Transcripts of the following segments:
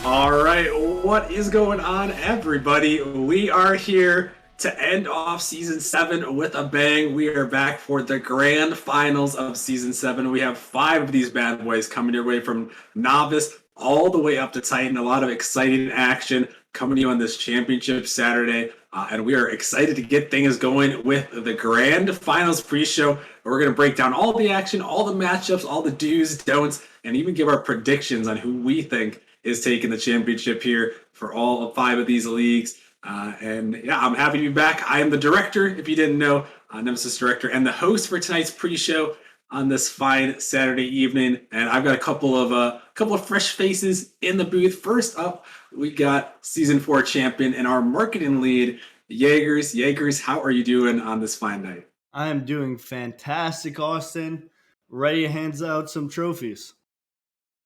All right, what is going on, everybody? We are here to end off season 7 with a bang. We are back for the grand finals of season 7. We have 5 of these bad boys coming your way from novice all the way up to Titan. A lot of exciting action coming to you on this championship Saturday. And we are excited to get things going with the grand finals pre-show. We're going to break down all the action, all the matchups, all the do's, don'ts, and even give our predictions on who we think is taking the championship here for all 5 of these leagues. And yeah, I'm happy to be back. I am the director, if you didn't know, Nemesis director, and the host for tonight's pre-show on this fine Saturday evening. And I've got a couple of fresh faces in the booth. First up, we got season 4 champion and our marketing lead, Jaegers. Jaegers, how are you doing on this fine night? I am doing fantastic, Austin. Ready to hands out some trophies.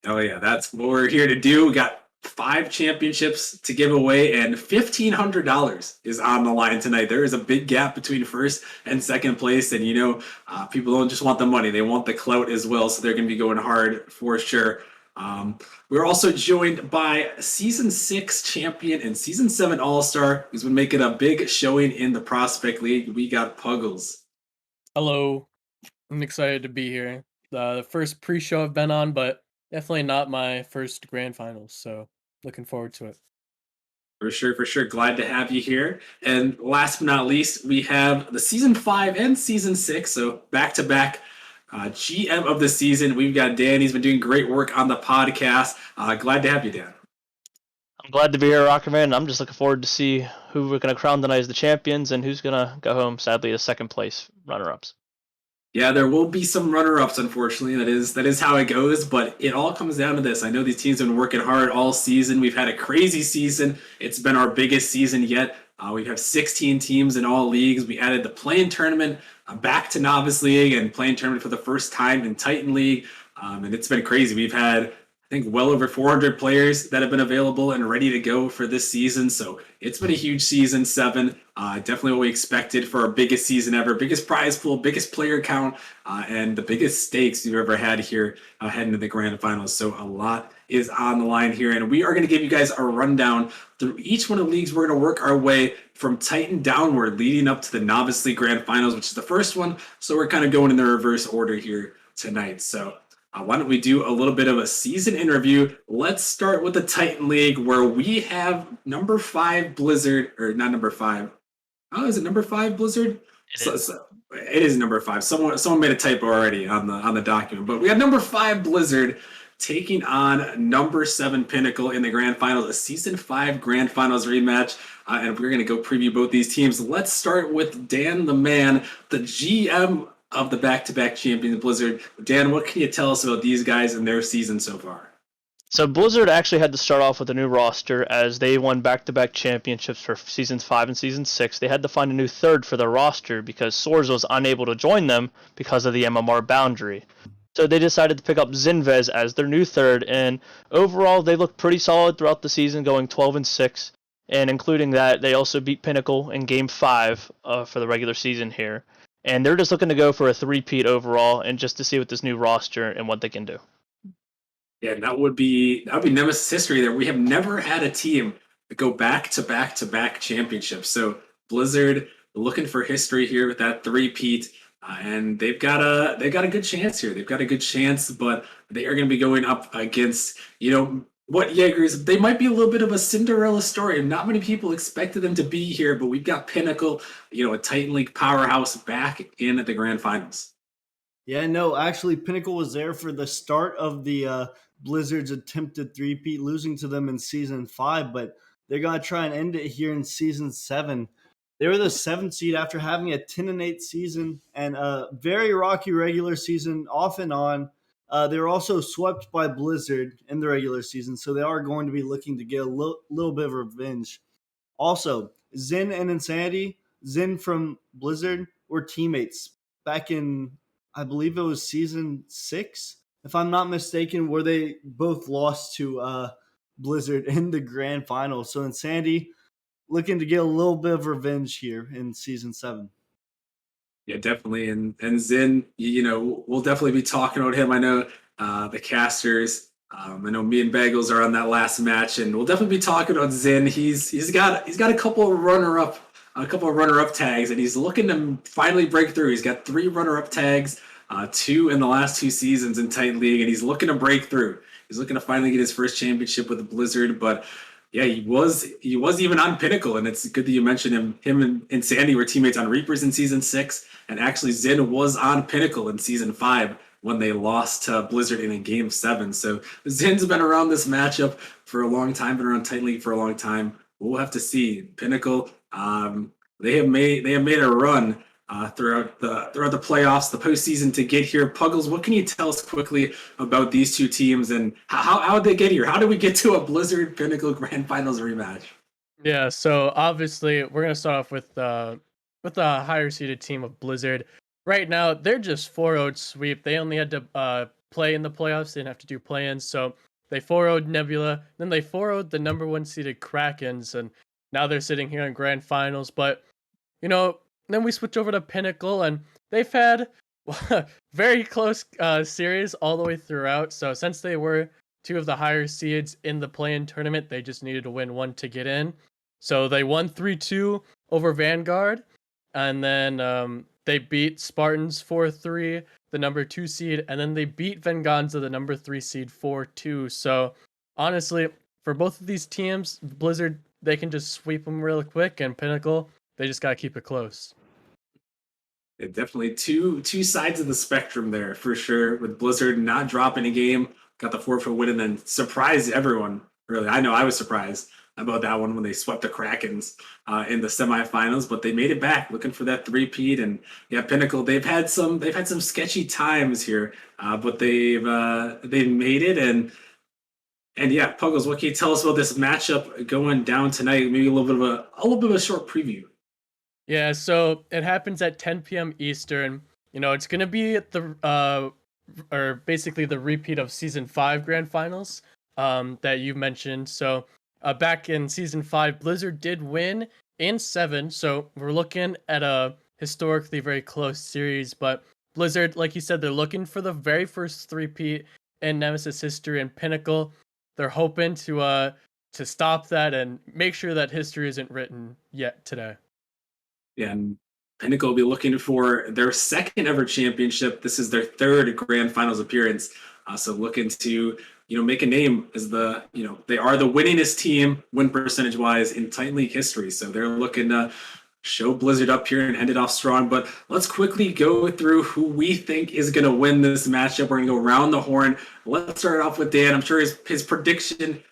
Oh yeah, that's what we're here to do. We got 5 championships to give away, and $1,500 is on the line tonight. There is a big gap between first and second place, and people don't just want the money; they want the clout as well. So they're going to be going hard for sure. We're also joined by season 6 champion and season 7 All Star, who's been making a big showing in the Prospect League. We got Puggles. Hello, I'm excited to be here. The first pre-show I've been on, but definitely not my first grand finals, so looking forward to it. For sure, for sure. Glad to have you here. And last but not least, we have the season 5 and season 6, so back to back GM of the season. We've got Dan. He's been doing great work on the podcast. Glad to have you, Dan. I'm glad to be here, Rockerman. I'm just looking forward to see who we're going to crown tonight as the champions and who's going to go home, sadly, as second place runner-ups. Yeah, there will be some runner-ups, unfortunately. That is how it goes, but it all comes down to this. I know these teams have been working hard all season. We've had a crazy season. It's been our biggest season yet. We have 16 teams in all leagues. We added the play-in tournament back to Novice League and play-in tournament for the first time in Titan League. And it's been crazy. We've had, I think, well over 400 players that have been available and ready to go for this season. So it's been a huge season 7. Definitely what we expected for our biggest season ever, biggest prize pool, biggest player count, and the biggest stakes we've ever had here heading to the grand finals. So a lot is on the line here, and we are going to give you guys a rundown through each one of the leagues. We're going to work our way from Titan downward, leading up to the Novice League grand finals, which is the first one. So we're kind of going in the reverse order here tonight. So why don't we do a little bit of a season in review? Let's start with the Titan League, where we have number 5 Blizzard, or not number 5. Oh, is it number 5 Blizzard? It is number 5. Someone made a typo already on the document, but we have number 5 Blizzard taking on number 7 Pinnacle in the grand finals, a season 5 grand finals rematch. And we're going to go preview both these teams. Let's start with Dan the Man, the GM of the back-to-back champions Blizzard. Dan, what can you tell us about these guys and their season so far? So Blizzard actually had to start off with a new roster as they won back-to-back championships for seasons 5 and season 6. They had to find a new third for their roster because Soares was unable to join them because of the MMR boundary. So they decided to pick up Zinvez as their new third, and overall they looked pretty solid throughout the season, going 12-6. And including that, they also beat Pinnacle in Game 5 for the regular season here. And they're just looking to go for a three-peat overall and just to see what this new roster and what they can do. Yeah, that would be Nemesis history there. We have never had a team go back to back to back championships. So Blizzard looking for history here with that three-peat. And they've got a good chance here. They've got a good chance, but they are going to be going up against, what Jaegers, they might be a little bit of a Cinderella story. Not many people expected them to be here, but we've got Pinnacle, a Titan League powerhouse back in the grand finals. Yeah, no, actually, Pinnacle was there for the start of the Blizzard's attempted three-peat, losing to them in season 5, but they're going to try and end it here in season 7. They were the 7th seed after having a 10-8 season and a very rocky regular season off and on. They were also swept by Blizzard in the regular season, so they are going to be looking to get a little bit of revenge. Also, Zen and Insanity, Zen from Blizzard, were teammates back in, I believe it was season 6, if I'm not mistaken, where they both lost to Blizzard in the grand final. So Insanity looking to get a little bit of revenge here in season 7. Yeah, definitely. And Zin, we'll definitely be talking about him. I know the casters I know me and Bagels are on that last match, and we'll definitely be talking about Zin. He's got a couple of runner-up tags, and he's looking to finally break through. He's got 3 runner-up tags, 2 in the last 2 seasons in Titan League, and he's looking to break through. He's looking to finally get his first championship with the Blizzard, but yeah, he was even on Pinnacle, and it's good that you mentioned him. Him and Sandy were teammates on Reapers in season 6, and actually Zin was on Pinnacle in season 5 when they lost to Blizzard in a game 7. So Zin's been around this matchup for a long time, been around Titan League for a long time. We'll have to see. Pinnacle, they have made a run throughout the playoffs, the postseason to get here. Puggles, what can you tell us quickly about these 2 teams and how did they get here? How did we get to a Blizzard Pinnacle Grand Finals rematch? Yeah, so obviously we're gonna start off with the higher seeded team of Blizzard. Right now, they're just 4-0 sweep. They only had to play in the playoffs. They didn't have to do play-ins. So they 4-0'd Nebula. Then they 4-0'd the number 1 seeded Krakens. And now they're sitting here in grand finals. But, then we switch over to Pinnacle. And they've had very close series all the way throughout. So since they were 2 of the higher seeds in the play-in tournament, they just needed to win 1 to get in. So they won 3-2 over Vanguard. And then they beat Spartans 4-3, the number 2 seed, and then they beat Venganza, the number 3 seed, 4-2. So honestly, for both of these teams, Blizzard, they can just sweep them real quick, and Pinnacle, they just gotta keep it close. Yeah, definitely two sides of the spectrum there for sure. With Blizzard not dropping a game, got the forfeit win, and then surprised everyone. Really, I know I was surprised about that one when they swept the Krakens in the semifinals, but they made it back, looking for that three-peat. And yeah, Pinnacle, they've had some sketchy times here, but they've made it. And yeah, Puggles, what can you tell us about this matchup going down tonight? Maybe a little bit of a short preview. Yeah, so it happens at 10 p.m. Eastern. It's gonna be at or basically the repeat of season 5 grand finals that you mentioned. So back in season 5, Blizzard did win in 7, so we're looking at a historically very close series. But Blizzard, like you said, they're looking for the very first three-peat in Nemesis history, and Pinnacle, they're hoping to stop that and make sure that history isn't written yet today. Yeah, and Pinnacle will be looking for their second ever championship. This is their 3rd grand finals appearance. So looking to make a name as they are the winningest team win percentage wise in Titan League history. So they're looking to show Blizzard up here and end it off strong. But let's quickly go through who we think is going to win this matchup. We're going to go around the horn. Let's start off with Dan. I'm sure his prediction,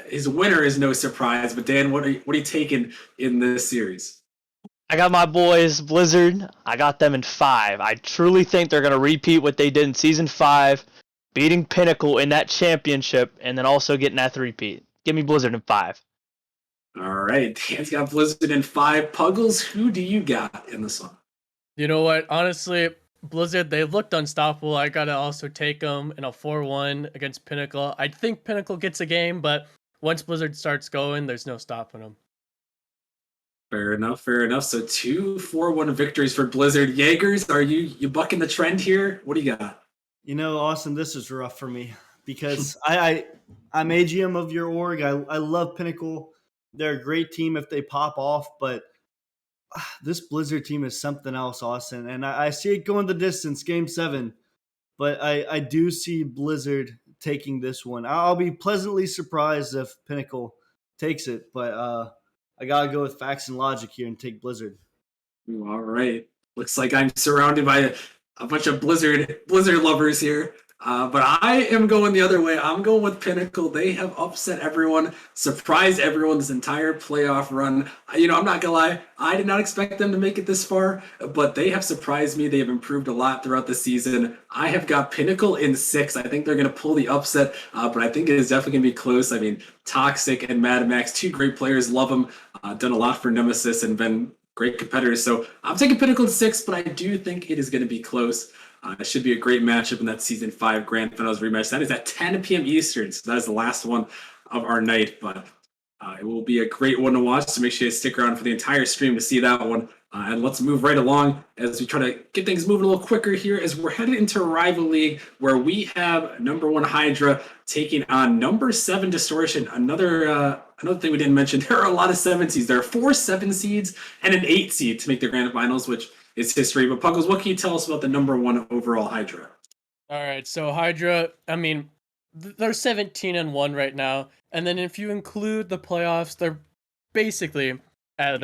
his winner is no surprise. But Dan, what are you taking in this series? I got my boys, Blizzard. I got them in 5. I truly think they're going to repeat what they did in Season 5, beating Pinnacle in that championship, and then also getting that three-peat. Give me Blizzard in 5. All right. Dan's got Blizzard in 5. Puggles, who do you got in this one? You know what? Honestly, Blizzard, they looked unstoppable. I got to also take them in a 4-1 against Pinnacle. I think Pinnacle gets a game, but once Blizzard starts going, there's no stopping them. Fair enough. So 2 4-1 victories for Blizzard. Jaegers, are you bucking the trend here? What do you got? Austin, this is rough for me because I'm AGM of your org. I love Pinnacle. They're a great team if they pop off, but this Blizzard team is something else, Austin. And I see it going the distance, game 7, but I do see Blizzard taking this one. I'll be pleasantly surprised if Pinnacle takes it, but I gotta go with facts and logic here and take Blizzard. Ooh, all right. Looks like I'm surrounded by a bunch of Blizzard lovers here. But I am going the other way. I'm going with Pinnacle. They have upset everyone, surprised everyone this entire playoff run. I'm not gonna lie. I did not expect them to make it this far, but they have surprised me. They have improved a lot throughout the season. I have got Pinnacle in 6. I think they're gonna pull the upset, but I think it is definitely gonna be close. I mean, Toxic and Mad Max, 2 great players. Love them. Done a lot for Nemesis and been great competitors. So I'm taking Pinnacle in 6, but I do think it is going to be close. It should be a great matchup in that Season 5 Grand Finals rematch. That is at 10 p.m. Eastern, so that is the last one of our night. But it will be a great one to watch, so make sure you stick around for the entire stream to see that one. And let's move right along as we try to get things moving a little quicker here as we're headed into a rival league where we have number 1 Hydra taking on number 7 Distortion. Another thing we didn't mention, there are a lot of 7 seeds. There are 4 7 seeds and an 8 seed to make the grand finals, which is history. But Puggles, what can you tell us about the number 1 overall Hydra? All right, so Hydra, I mean, they're 17-1 right now, and then if you include the playoffs, they're basically at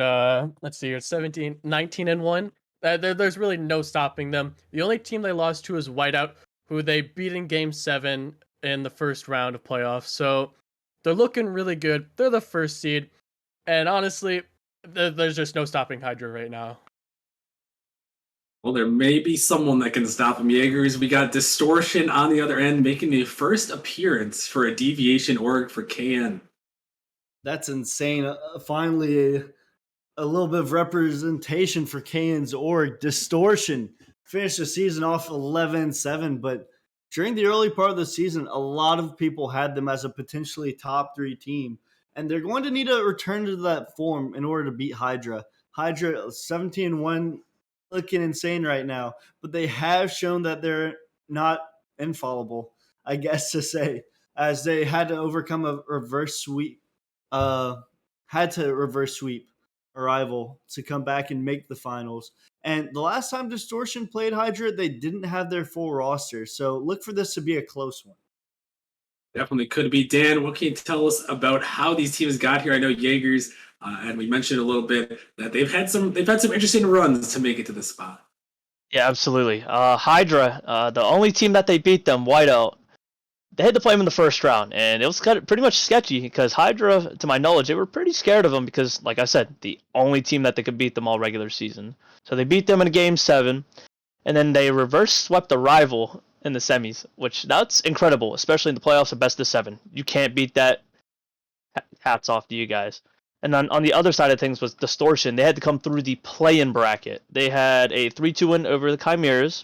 let's see, it's 19-1. There's really no stopping them. The only team they lost to is Whiteout, who they beat in Game 7 in the first round of playoffs. So they're looking really good. They're the first seed, and honestly, there's just no stopping Hydra right now. Well, there may be someone that can stop him. Jaegers, we got Distortion on the other end making the first appearance for a deviation org for KN. That's insane. Finally, a little bit of representation for Kane's org. Distortion finished the season off 11-7, but during the early part of the season, a lot of people had them as a potentially top 3 team, and they're going to need to return to that form in order to beat Hydra. Hydra 17-1, looking insane right now, but they have shown that they're not infallible, I guess to say, as they had to overcome a reverse sweep. Had to reverse sweep a rival to come back and make the finals. And the last time Distortion played Hydra, they didn't have their full roster. So look for this to be a close one. Definitely could be. Dan, what can you tell us about how these teams got here? I know Jaegers, and we mentioned a little bit that they've had some interesting runs to make it to this spot. Yeah, absolutely. Hydra, the only team that they beat them, Whiteout, they had to play them in the first round, and it was kind of pretty much sketchy because Hydra, to my knowledge, they were pretty scared of them because, like I said, the only team that they could beat them all regular season. So they beat them in Game 7, and then they reverse swept the rival in the semis, which that's incredible, especially in the playoffs of best of 7. You can't beat that. Hats off to you guys. And then on the other side of things was Distortion. They had to come through the play-in bracket. They had a 3-2 win over the Chimeras.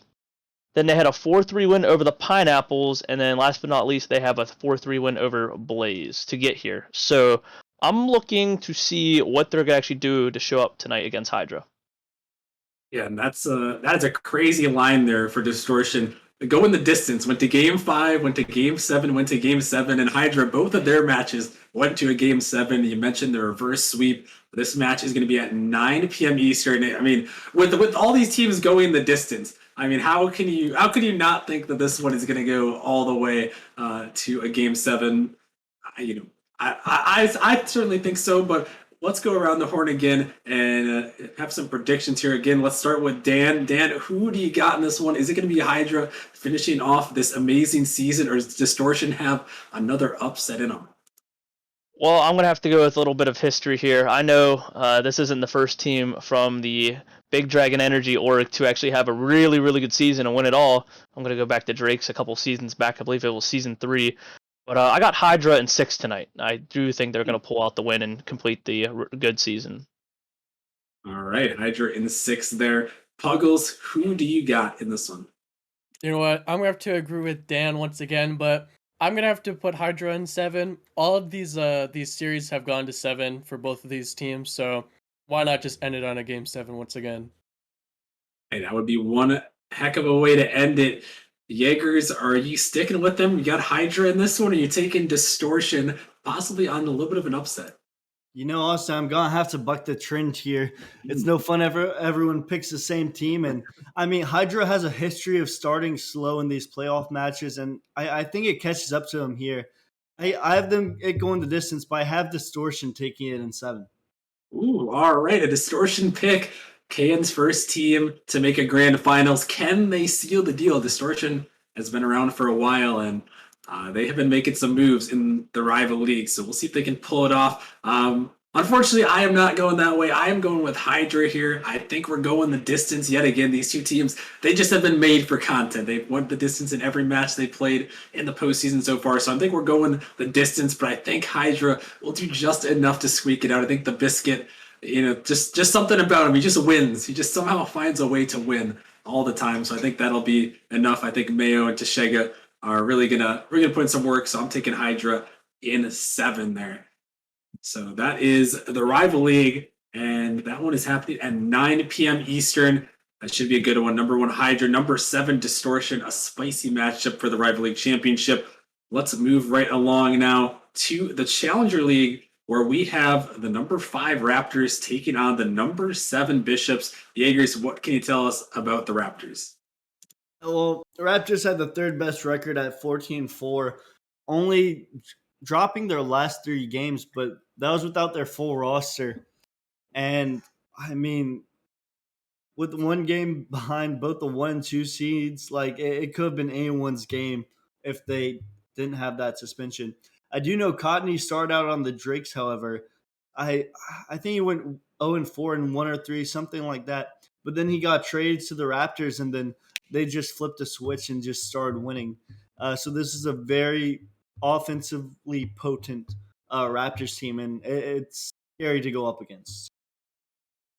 Then they had a 4-3 win over the Pineapples, and then last but not least, they have a 4-3 win over Blaze to get here. So I'm looking to see what they're going to actually do to show up tonight against Hydra. Yeah, and that is a crazy line there for Distortion. Go in the distance. Went to Game 5, went to Game 7, went to Game 7, and Hydra, both of their matches went to a Game 7. You mentioned the reverse sweep. This match is going to be at 9 p.m. Eastern. I mean, with all these teams going the distance, I mean, how can you not think that this one is going to go all the way to a Game 7? I certainly think so, but let's go around the horn again and have some predictions here. Again, let's start with Dan. Dan, who do you got in this one? Is it going to be Hydra finishing off this amazing season, or does Distortion have another upset in them? Well, I'm going to have to go with a little bit of history here. I know this isn't the first team from the Big Dragon Energy org to actually have a really, really good season and win it all. I'm going to go back to Drake's a couple seasons back. I believe it was season 3. But I got Hydra in 6 tonight. I do think they're going to pull out the win and complete the good season. All right, Hydra in 6 there. Puggles, who do you got in this one? You know what? I'm gonna have to agree with Dan once again, but I'm gonna have to put Hydra in 7. All of these series have gone to 7 for both of these teams, so why not just end it on a Game 7 once again? Hey, that would be one heck of a way to end it. Jaegers, are you sticking with them? You got Hydra in this one, or are you taking Distortion, possibly on a little bit of an upset? You know, Austin, I'm gonna have to buck the trend here. It's no fun ever everyone picks the same team, and I mean Hydra has a history of starting slow in these playoff matches, and I think it catches up to them here. I have them it going the distance, but I have Distortion taking it in 7. Ooh, all right, a Distortion pick. KN's first team to make a grand finals. Can they seal the deal? Distortion has been around for a while, and they have been making some moves in the rival league. So we'll see if they can pull it off. Unfortunately, I am not going that way. I am going with Hydra here. I think we're going the distance yet again. These two teams, they just have been made for content. They've went the distance in every match they played in the postseason so far. So I think we're going the distance, but I think Hydra will do just enough to squeak it out. I think the Biscuit, just something about him. He just wins. He just somehow finds a way to win all the time. So I think that'll be enough. I think Mayo and Tashega are really gonna put in some work. So I'm taking Hydra in 7 there. So that is the rival league. and that one is happening at 9 p.m. Eastern. That should be a good one. Number 1 Hydra, number 7 Distortion, a spicy matchup for the Rival League Championship. Let's move right along now to the Challenger League, where we have the number 5 Raptors taking on the number 7 Bishops. Jaegers, what can you tell us about the Raptors? Well, the Raptors had the third best record at 14-4, only dropping their last 3 games, but that was without their full roster. And I mean, with one game behind both the 1 and 2 seeds, like it could have been anyone's game if they didn't have that suspension. I do know Cotney started out on the Drakes, however. I I think he went 0-4 and 1 or 3, something like that. But then he got traded to the Raptors, and then they just flipped a switch and just started winning. So this is a very offensively potent Raptors team, and it's scary to go up against.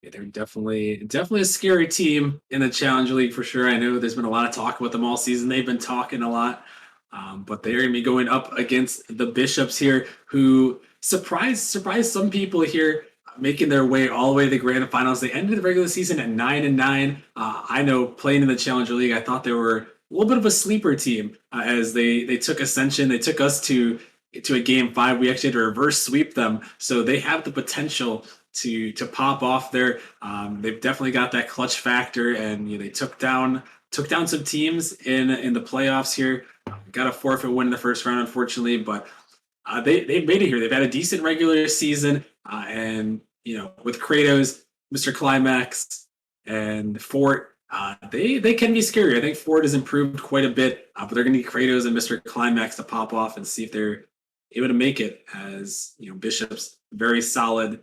Yeah, they're definitely a scary team in the Challenger League for sure. I know there's been a lot of talk about them all season. They've been talking a lot, but they're going to be going up against the Bishops here, who surprised some people here, making their way all the way to the grand finals. They ended the regular season at 9-9. I know playing in the Challenger League, I thought they were a little bit of a sleeper team as they took Ascension. They took us to a game 5. We actually had to reverse sweep them, so they have the potential to pop off there. They've definitely got that clutch factor, and they took down some teams in the playoffs here. Got a forfeit win in the first round, unfortunately, but they've made it here. They've had a decent regular season, and with Kratos, Mr. Climax, and Fort, they can be scary. I think Fort has improved quite a bit, but they're going to need Kratos and Mr. Climax to pop off and see if they're able to make it. As Bishops, very solid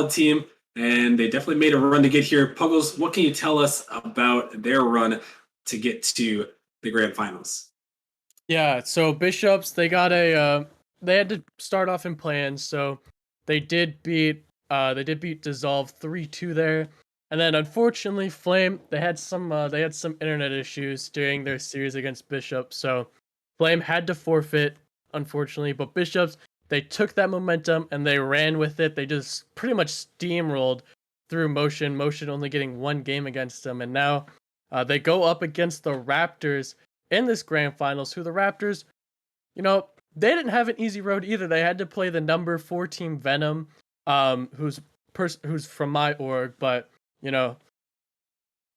team, and they definitely made a run to get here. Puggles, what can you tell us about their run to get to the grand finals? Yeah, so Bishops, they had to start off in plans, so they did beat Dissolve 3-2 there. And then unfortunately Flame, they had some internet issues during their series against Bishop, so Flame had to forfeit, unfortunately, but Bishops, they took that momentum and they ran with it. They just pretty much steamrolled through Motion only getting 1 game against them, and now they go up against the Raptors in this grand finals, who the Raptors, they didn't have an easy road either. They had to play the number 4 team Venom, who's from my org, but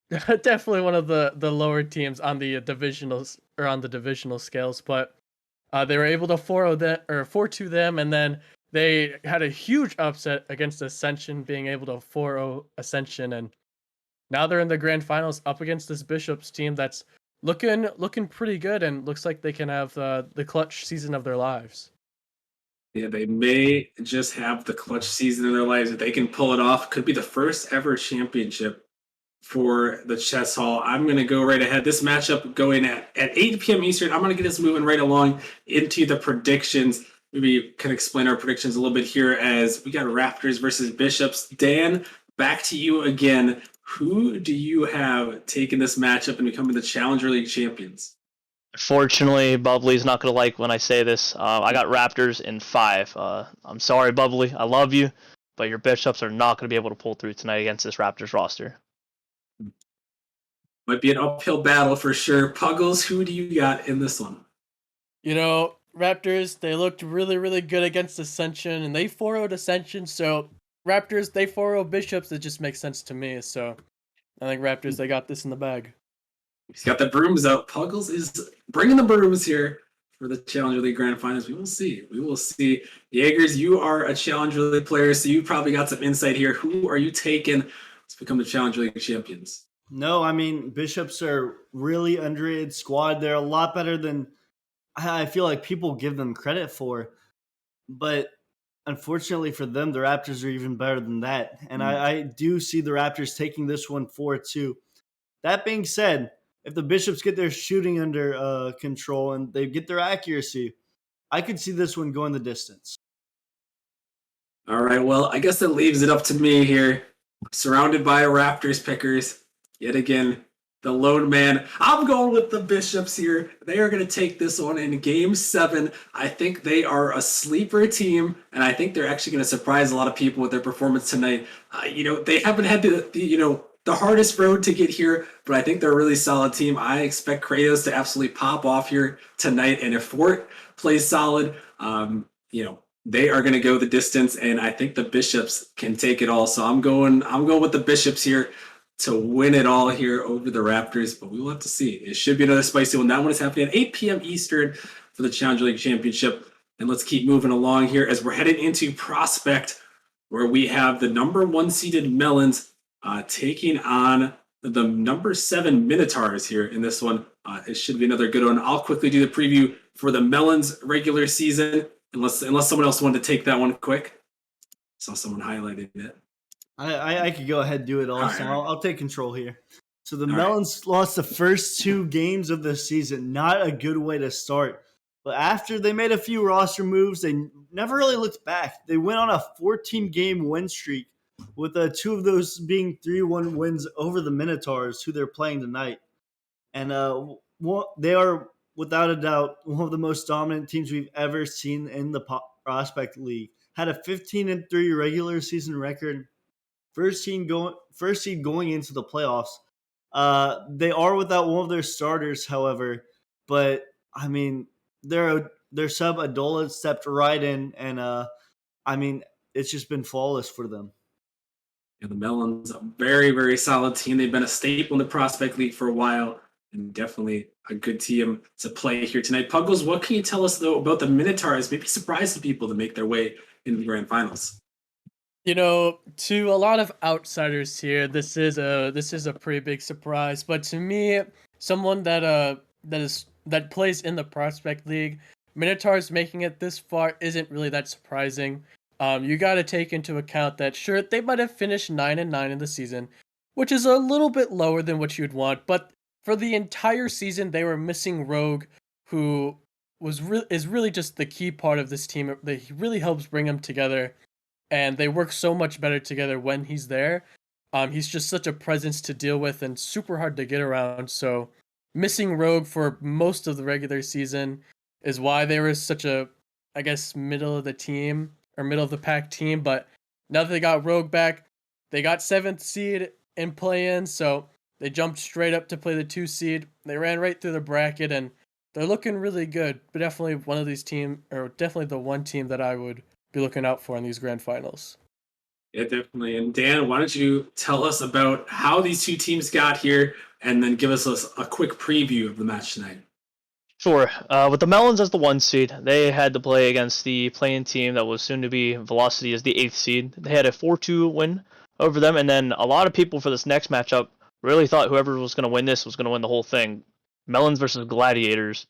definitely one of the lower teams on the divisionals or on the divisional scales. But they were able to 4-2 them, and then they had a huge upset against Ascension, being able to 4-0 Ascension, and now they're in the grand finals up against this Bishops team that's looking pretty good, and looks like they can have the clutch season of their lives. Yeah, they may just have the clutch season of their lives. If they can pull it off, could be the first ever championship for the Chess Hall. I'm going to go right ahead. This matchup going at 8 p.m. Eastern. I'm going to get us moving right along into the predictions. Maybe can explain our predictions a little bit here, as we got Raptors versus Bishops. Dan, back to you again. Who do you have taking this matchup and becoming the Challenger League champions? Fortunately, Bubbly's not going to like when I say this. I got Raptors in 5. I'm sorry, Bubbly. I love you, but your Bishops are not going to be able to pull through tonight against this Raptors roster. Might be an uphill battle for sure. Puggles, who do you got in this one? Raptors, they looked really, really good against Ascension, and they 4-0'd Ascension, so Raptors, they 4-0 Bishops. It just makes sense to me, so I think Raptors, they got this in the bag. He's got the brooms out. Puggles is bringing the brooms here for the Challenger League Grand Finals. We will see. Jaegers, you are a Challenger League player, so you probably got some insight here. Who are you taking to become the Challenger League champions? No, I mean, Bishops are really underrated squad. They're a lot better than I feel like people give them credit for. But unfortunately for them, the Raptors are even better than that. And I do see the Raptors taking this one 4-2. That being said, if the Bishops get their shooting under control and they get their accuracy, I could see this one going the distance. All right, well, I guess that leaves it up to me here. Surrounded by Raptors pickers. Yet again, the lone man. I'm going with the Bishops here. They are going to take this one in Game 7. I think they are a sleeper team, and I think they're actually going to surprise a lot of people with their performance tonight. They haven't had the hardest road to get here, but I think they're a really solid team. I expect Kratos to absolutely pop off here tonight, and if Fort plays solid, they are going to go the distance, and I think the Bishops can take it all. So I'm going with the Bishops here to win it all here over the Raptors, but we will have to see. It should be another spicy one. That one is happening at 8 p.m. Eastern for the Challenger League Championship. And let's keep moving along here as we're headed into Prospect, where we have the number 1 seeded Melons taking on the number 7 Minotaurs here in this one. It should be another good one. I'll quickly do the preview for the Melons regular season, unless someone else wanted to take that one quick. Saw someone highlighting it. I could go ahead and do it also. All right. I'll take control here. So the All Melons lost the first 2 games of the season. Not a good way to start. But after they made a few roster moves, they never really looked back. They went on a 14-game win streak, with 2 of those being 3-1 wins over the Minotaurs, who they're playing tonight. And they are, without a doubt, one of the most dominant teams we've ever seen in the Prospect League. Had a 15-3 regular season record. First seed going into the playoffs. They are without one of their starters, however, but I mean their sub Adola stepped right in, and it's just been flawless for them. Yeah, the Melons, a very, very solid team. They've been a staple in the Prospect League for a while, and definitely a good team to play here tonight. Puggles, what can you tell us though about the Minotaurs? Maybe surprise some people to make their way into the grand finals. To a lot of outsiders here, this is a pretty big surprise. But to me, someone that plays in the Prospect League, Minotaurs making it this far isn't really that surprising. You got to take into account that sure they might have finished 9-9 in the season, which is a little bit lower than what you'd want. But for the entire season, they were missing Rogue, who is really just the key part of this team. He really helps bring them together. And they work so much better together when he's there. He's just such a presence to deal with and super hard to get around. So missing Rogue for most of the regular season is why they were such a, I guess, middle of the pack team. But now that they got Rogue back, they got 7th seed in play-in. So they jumped straight up to play the 2 seed. They ran right through the bracket and they're looking really good. But definitely one of these teams, or definitely the one team that I would be looking out for in these grand finals. Yeah, definitely. And Dan, why don't you tell us about how these 2 teams got here, and then give us a quick preview of the match tonight. Sure. With the Melons as the 1 seed, they had to play against the play-in team that was soon to be Velocity as the 8th seed. They had a 4-2 win over them, and then a lot of people for this next matchup really thought whoever was going to win this was going to win the whole thing. Melons versus Gladiators.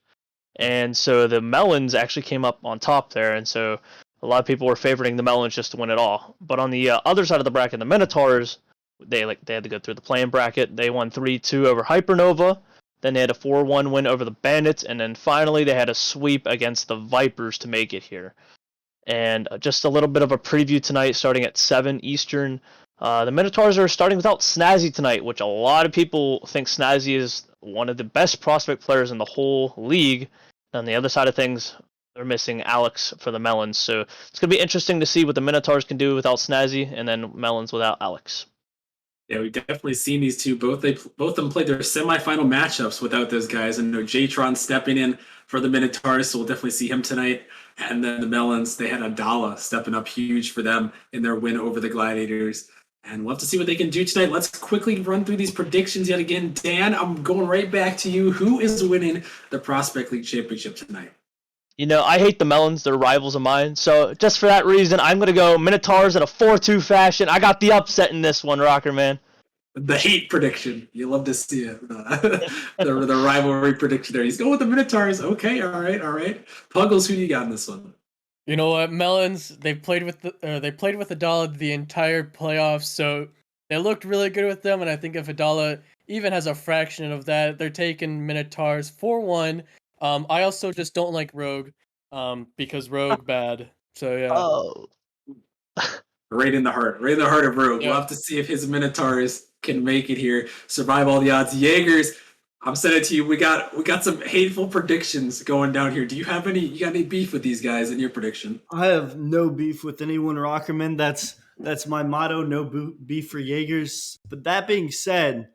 And so the Melons actually came up on top there, and so a lot of people were favoring the Melons just to win it all. But on the other side of the bracket, the Minotaurs, they had to go through the play-in bracket. They won 3-2 over Hypernova. Then they had a 4-1 win over the Bandits, and then finally they had a sweep against the Vipers to make it here. And just a little bit of a preview tonight, starting at 7 Eastern. The Minotaurs are starting without Snazzy tonight, which a lot of people think Snazzy is one of the best prospect players in the whole league. On the other side of things, they're missing Alex for the Melons, so it's going to be interesting to see what the Minotaurs can do without Snazzy, and then Melons without Alex. Yeah, we've definitely seen these two. Both of them played their semifinal matchups without those guys. And Jatron stepping in for the Minotaurs, so we'll definitely see him tonight. And then the Melons, they had Adala stepping up huge for them in their win over the Gladiators. And we'll have to see what they can do tonight. Let's quickly run through these predictions yet again. Dan, I'm going right back to you. Who is winning the Prospect League Championship tonight? I hate the Melons. They're rivals of mine. So just for that reason, I'm going to go Minotaurs in a 4-2 fashion. I got the upset in this one, Rocker Man. The hate prediction. You love to see it. The rivalry prediction there. He's going with the Minotaurs. Okay, all right. Puggles, who do you got in this one? You know what, Melons? They played with Adala the entire playoffs, so they looked really good with them. And I think if Adala even has a fraction of that, they're taking Minotaurs 4-1. I also just don't like Rogue, because Rogue bad. So yeah. Oh. Right in the heart of Rogue. Yeah. We'll have to see if his Minotaurs can make it here, survive all the odds. Jaegers, I'm sending it to you. We got some hateful predictions going down here. Do you have any? You got any beef with these guys in your prediction? I have no beef with anyone, Rockerman. That's my motto. No beef for Jaegers. But that being said,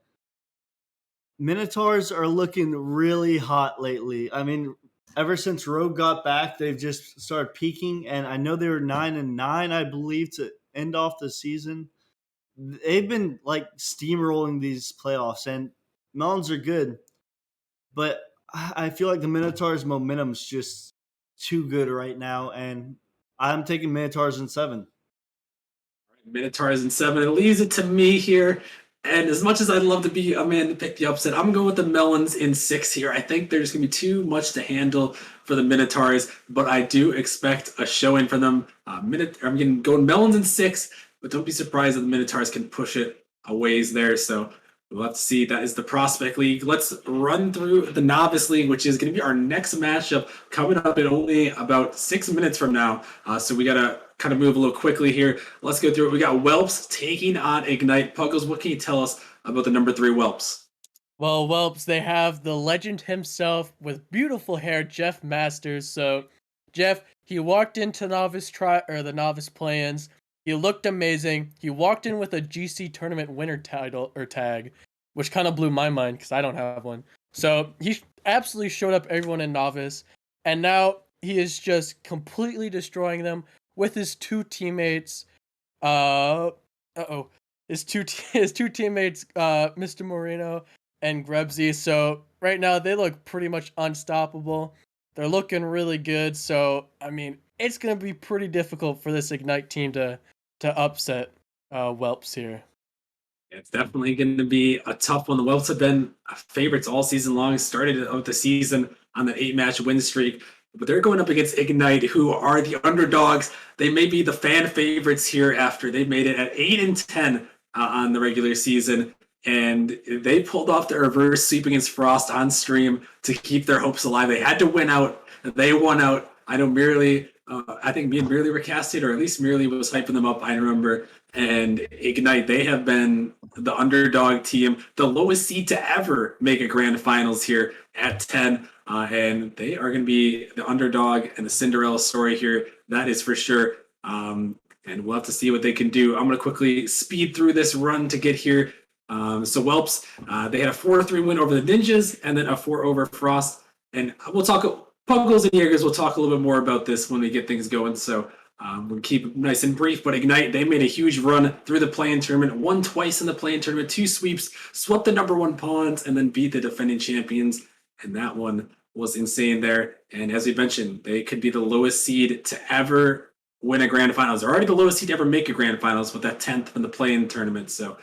Minotaurs are looking really hot lately. I mean, ever since Rogue got back, they've just started peaking, and I know they were 9-9, I believe, to end off the season. They've been like steamrolling these playoffs, and Melons are good, but I feel like the Minotaurs' momentum's just too good right now, and I'm taking Minotaurs in 7. Minotaurs in 7. It leaves it to me here. And as much as I'd love to be a man to pick the upset, I'm going with the Melons in 6 here. I think there's going to be too much to handle for the Minotaurs, but I do expect a showing from them. I'm going to go Melons in 6, but don't be surprised that the Minotaurs can push it a ways there. So we'll have to see. That is the Prospect League. Let's run through the Novice League, which is going to be our next matchup coming up in only about 6 minutes from now. So we got to kind of move a little quickly here. Let's go through it. We got Whelps taking on Ignite. Puggles, what can you tell us about the number 3 Whelps? Well, Whelps, they have the legend himself with beautiful hair, Jeff Masters. So, Jeff, he walked into the novice play-ins. He looked amazing. He walked in with a GC tournament winner title or tag, which kind of blew my mind because I don't have one. So he absolutely showed up everyone in novice, and now he is just completely destroying them with his 2 teammates. His two teammates, Mr. Moreno and Grebsy. So right now they look pretty much unstoppable. They're looking really good. So I mean, it's gonna be pretty difficult for this Ignite team to upset Whelps here. It's definitely going to be a tough one. The Whelps have been favorites all season long. Started out the season on the 8-match win streak, but they're going up against Ignite, who are the underdogs. They may be the fan favorites here after they made it at 8-10 on the regular season, and they pulled off the reverse sweep against Frost on stream to keep their hopes alive. They had to win out. They won out. I know Merely. I think me and Merely were casted, or at least Merely was hyping them up. I remember. And Ignite, they have been the underdog team, the lowest seed to ever make a grand finals here at 10. And they are going to be the underdog and the Cinderella story here. That is for sure. And we'll have to see what they can do. I'm going to quickly speed through this run to get here. So Whelps, they had a 4-3 win over the Ninjas and then a 4 over Frost. And we'll talk, Puggles and Jaegers, we'll talk a little bit more about this when we get things going. So we'll keep it nice and brief, but Ignite, they made a huge run through the play-in tournament, won twice in the play-in tournament, 2 sweeps, swept the number 1 pawns, and then beat the defending champions. And that one was insane there. And as we mentioned, they could be the lowest seed to ever win a grand finals. They're already the lowest seed to ever make a grand finals with that 10th in the play-in tournament. So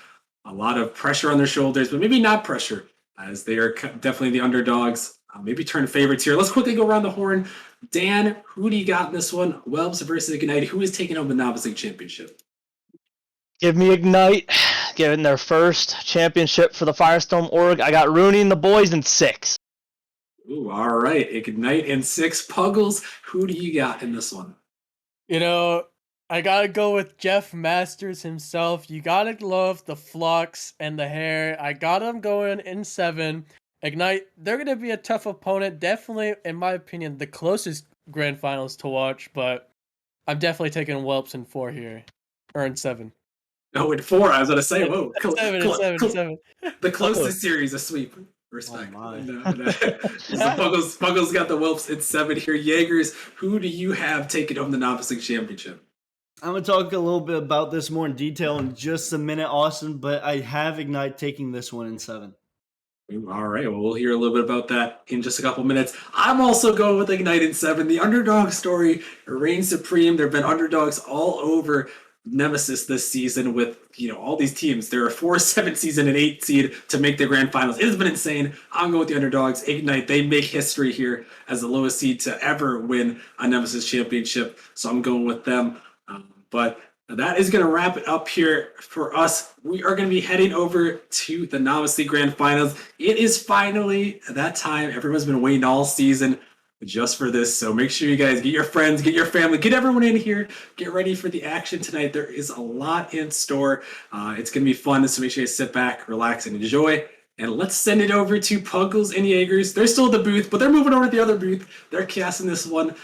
a lot of pressure on their shoulders, but maybe not pressure, as they are definitely the underdogs. Maybe turn favorites here. Let's quickly go around the horn. Dan, who do you got in this one? Whelps versus Ignite. Who is taking home the Novice League Championship? Give me Ignite, getting their first championship for the Firestorm org. I got Rooney and the boys in 6. Ooh, all right. Ignite in 6. Puggles, who do you got in this one? You know, I gotta go with Jeff Masters himself. You gotta love the flux and the hair. I got him going in 7. Ignite, they're going to be a tough opponent. Definitely, in my opinion, the closest grand finals to watch, but I'm definitely taking Whelps in 4 here. Or in 7. No, in 4. I was going to say, whoa. 7. The closest series, a sweep. Respect. Oh my. So Puggles got the Whelps in 7 here. Jaegers, who do you have taking home the Novice League Championship? I'm going to talk a little bit about this more in detail in just a minute, Austin, but I have Ignite taking this one in 7. All right, well, we'll hear a little bit about that in just a couple minutes. I'm also going with Ignite in 7. The underdog story reigns supreme. There have been underdogs all over Nemesis this season with, all these teams. They're a 4-7 season and 8 seed to make the grand finals. It has been insane. I'm going with the underdogs. Ignite, they make history here as the lowest seed to ever win a Nemesis championship. So I'm going with them. But that is going to wrap it up here for us. We are going to be heading over to the Novice League Grand Finals. It is finally that time. Everyone's been waiting all season. just for this. So make sure you guys get your friends, get your family, get everyone in here. Get ready for the action tonight. There is a lot in store. It's going to be fun. So make sure you sit back, relax, and enjoy. And let's send it over to Puggles and Jaegers. They're still at the booth, but they're moving over to the other booth. They're casting this one.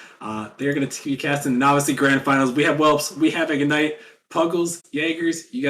They're going to be casting the obviously grand finals. We have Whelps. We have Ignite. Puggles, Jaegers, you guys.